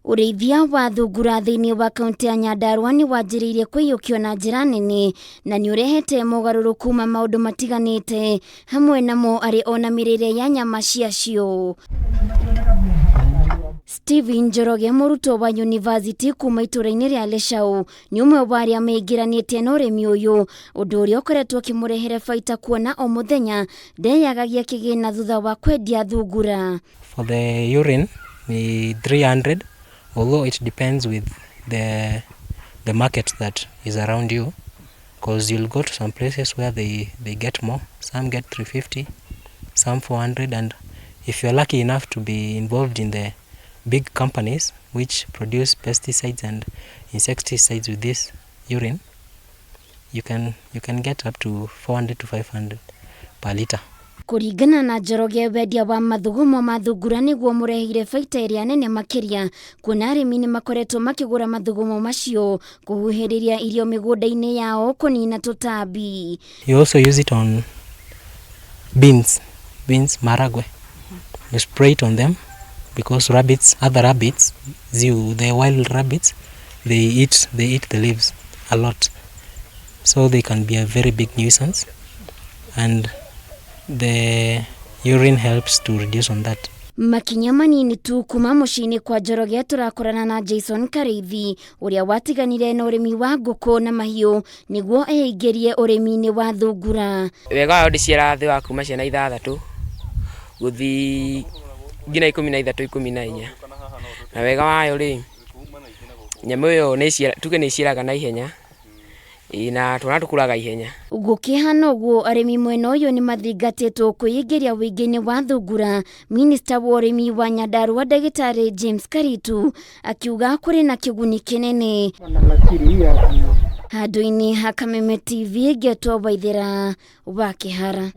Urithia wa thungura thiini wa kaunti ya Nyandarua ni wanjiriirie kwiyukio na njira nene na ni urehete mogaruruku ma maundu matiganite hamwe namo ari ona mirire ya nyama ciacio. Steven Njoroge muruto wa university kuma ituraini ria Leshau ni umwe wa aria meingiranite na urimi uyu undu uria ukoretwo kimurehere baita kuona o muthenya ndeyagagia kigina thutha wa kwendia thungura. For the urine ni 300, although it depends with the market that is around you, because you'll go to some places where they get more. Some get 350, some 400, and if you're lucky enough to be involved in the big companies which produce pesticides and insecticides with this urine, you can get up to 400 to 500 per liter. Kuringana na Njoroge, wendia wa mathugumo ma thungura niguo murehire baita iria nene makiria kuona arimi ni makoretwo makigura mathugumo macio kuhuhiriria irio migunda-ini yao kunina tutambi. You also use it on beans, maragwe. You spray it on them because other rabbits, the wild rabbits, they eat the leaves a lot, so they can be a very big nuisance, and the urine helps to reduce on that. Makinya manini tu kuma mucini kwa Njoroge turakorana na Jason Karithi uria watiganire na urimi wa nguku na mahiu niguo eingirie urimi-ini wa thungura. Wega wa ndiciara thi wa kuma ciana 6 guthi ngina 13 14 na wega wayo ri nyamu yo ni ciaraga na ihenya ina tukuraga ihenya. Gukihana uguo arimi mwena uyu ni mathingatitwo kwiyingiria wingini wa thungura. Minister wa urimi wa Nyandarua Ndagitari James Karitu akiuga kuri na kiguni kinene. Handu-ini ha Kameme TV Getwo Waithira wa Kihara.